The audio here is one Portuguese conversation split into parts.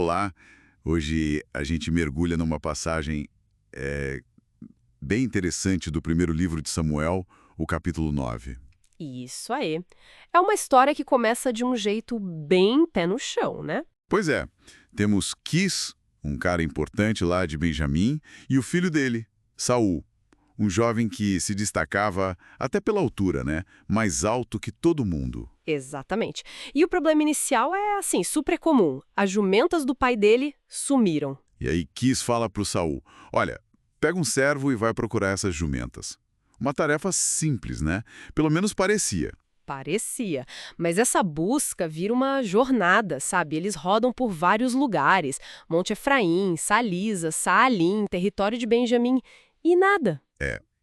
Olá, hoje a gente mergulha numa passagem eh, bem interessante do primeiro livro de Samuel, o capítulo 9. Isso aí. É uma história que começa de um jeito bem pé no chão, né? Pois é, temos Quis, um cara importante lá de Benjamim, e o filho dele, Saul, um jovem que se destacava até pela altura, né? Mais alto que todo mundo. Exatamente. E o problema inicial é, assim, super comum. As jumentas do pai dele sumiram. E aí Quis fala pro Saul: olha, pega um servo e vai procurar essas jumentas. Uma tarefa simples, né? Pelo menos parecia. Parecia. Mas essa busca vira uma jornada, sabe? Eles rodam por vários lugares. Monte Efraim, Salisa, Saalim, território de Benjamim. E nada.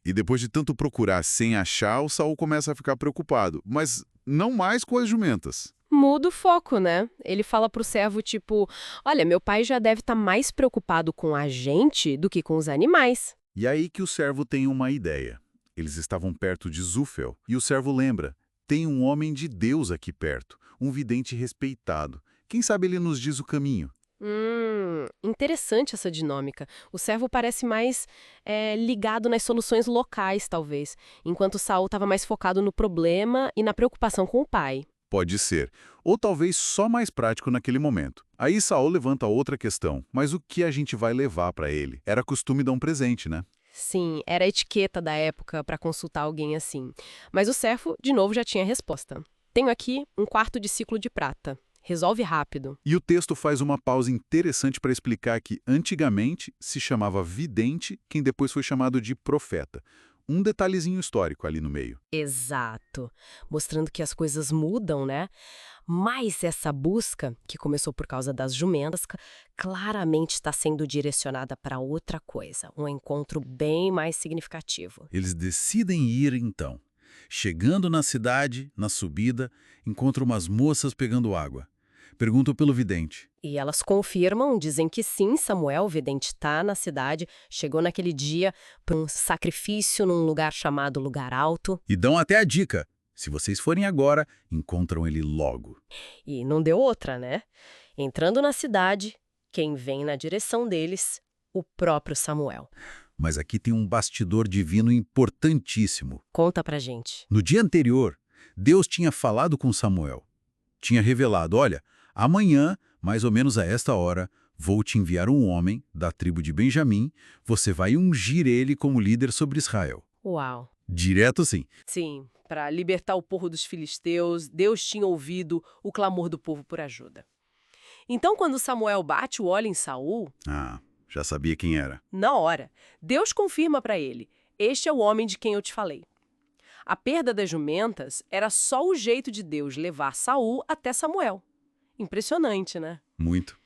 E depois de tanto procurar sem achar, o Saul começa a ficar preocupado, mas não mais com as jumentas. Muda o foco, né? Ele fala pro servo, tipo, olha, meu pai já deve estar mais preocupado com a gente do que com os animais. E aí que o servo tem uma ideia. Eles estavam perto de Zufel, e o servo lembra: tem um homem de Deus aqui perto, um vidente respeitado. Quem sabe ele nos diz o caminho? Interessante essa dinâmica. O servo parece mais ligado nas soluções locais, talvez, enquanto Saul estava mais focado no problema e na preocupação com o pai. Pode ser. Ou talvez só mais prático naquele momento. Aí Saul levanta outra questão. Mas o que a gente vai levar para ele? Era costume dar um presente, né? Sim, era a etiqueta da época para consultar alguém assim. Mas o servo, de novo, já tinha a resposta. Tenho aqui um quarto de ciclo de prata. Resolve rápido. E o texto faz uma pausa interessante para explicar que, antigamente, se chamava vidente quem depois foi chamado de profeta. Um detalhezinho histórico ali no meio. Exato. Mostrando que as coisas mudam, né? Mas essa busca, que começou por causa das jumentas, claramente está sendo direcionada para outra coisa, um encontro bem mais significativo. Eles decidem ir então. Chegando na cidade, na subida, encontram umas moças pegando água. Perguntam pelo vidente. E elas confirmam, dizem que sim, Samuel, o vidente, está na cidade, chegou naquele dia para um sacrifício num lugar chamado Lugar Alto. E dão até a dica. Se vocês forem agora, encontram ele logo. E não deu outra, né? Entrando na cidade, quem vem na direção deles? O próprio Samuel. Mas aqui tem um bastidor divino importantíssimo. Conta pra gente. No dia anterior, Deus tinha falado com Samuel. Tinha revelado, olha, amanhã, mais ou menos a esta hora, vou te enviar um homem da tribo de Benjamim, você vai ungir ele como líder sobre Israel. Uau. Direto sim. Sim, para libertar o povo dos filisteus, Deus tinha ouvido o clamor do povo por ajuda. Então, quando Samuel bate o olho em Saul, Ah, já sabia quem era. na hora, Deus confirma para ele: este é o homem de quem eu te falei. A perda das jumentas era só o jeito de Deus levar Saul até Samuel. Impressionante, né? Muito.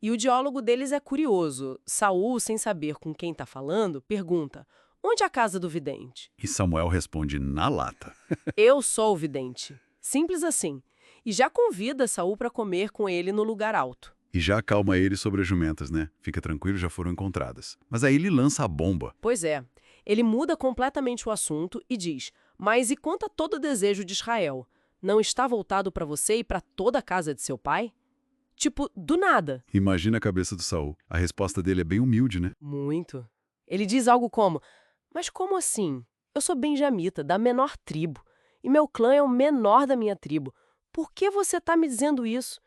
E o diálogo deles é curioso. Saul, sem saber com quem está falando, pergunta: onde é a casa do vidente? E Samuel responde na lata. Eu sou o vidente. Simples assim. E já convida Saul para comer com ele no lugar alto. E já acalma ele sobre as jumentas, né? Fica tranquilo, já foram encontradas. Mas aí ele lança a bomba. Pois é. Ele muda completamente o assunto e diz: mas e quanto a todo o desejo de Israel? Não está voltado para você e para toda a casa de seu pai? Tipo, do nada. Imagina a cabeça do Saul. A resposta dele é bem humilde, né? Muito. Ele diz algo como: mas como assim? Eu sou benjamita, da menor tribo, e meu clã é o menor da minha tribo. Por que você está me dizendo isso?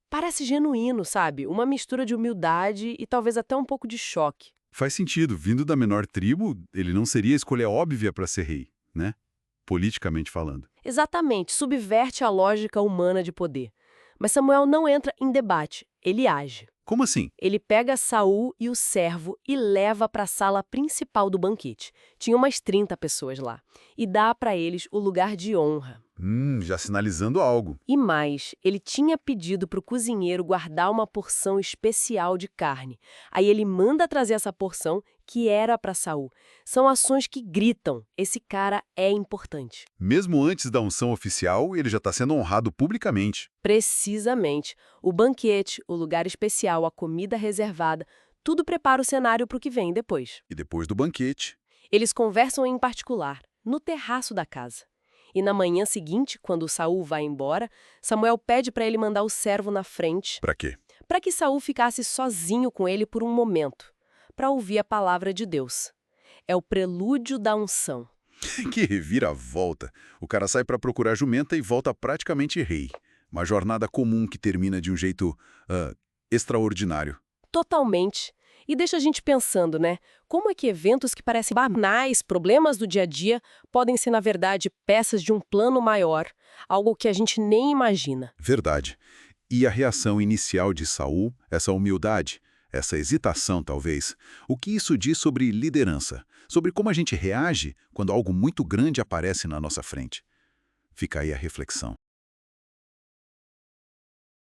Parece genuíno, sabe? Uma mistura de humildade e talvez até um pouco de choque. Faz sentido. Vindo da menor tribo, ele não seria a escolha óbvia para ser rei, né? Politicamente falando. Exatamente, subverte a lógica humana de poder. Mas Samuel não entra em debate, ele age. Como assim? Ele pega Saul e o servo e leva para a sala principal do banquete. Tinha umas 30 pessoas lá. E dá para eles o lugar de honra. Já sinalizando algo. E mais, ele tinha pedido para o cozinheiro guardar uma porção especial de carne. Aí ele manda trazer essa porção, que era para Saul. São ações que gritam: esse cara é importante. Mesmo antes da unção oficial, ele já está sendo honrado publicamente. Precisamente. O banquete, o lugar especial, a comida reservada, tudo prepara o cenário para o que vem depois. E depois do banquete. Eles conversam em particular, no terraço da casa. E na manhã seguinte, quando Saul vai embora, Samuel pede para ele mandar o servo na frente Pra quê? para que Saul ficasse sozinho com ele por um momento, para ouvir a palavra de Deus. É o prelúdio da unção. Que reviravolta! O cara sai para procurar jumenta e volta praticamente rei. Uma jornada comum que termina de um jeito extraordinário. Totalmente. E deixa a gente pensando, né? Como é que eventos que parecem banais, problemas do dia a dia, podem ser, na verdade, peças de um plano maior, algo que a gente nem imagina. Verdade. E a reação inicial de Saul, essa humildade, essa hesitação talvez, o que isso diz sobre liderança? Sobre como a gente reage quando algo muito grande aparece na nossa frente? Fica aí a reflexão.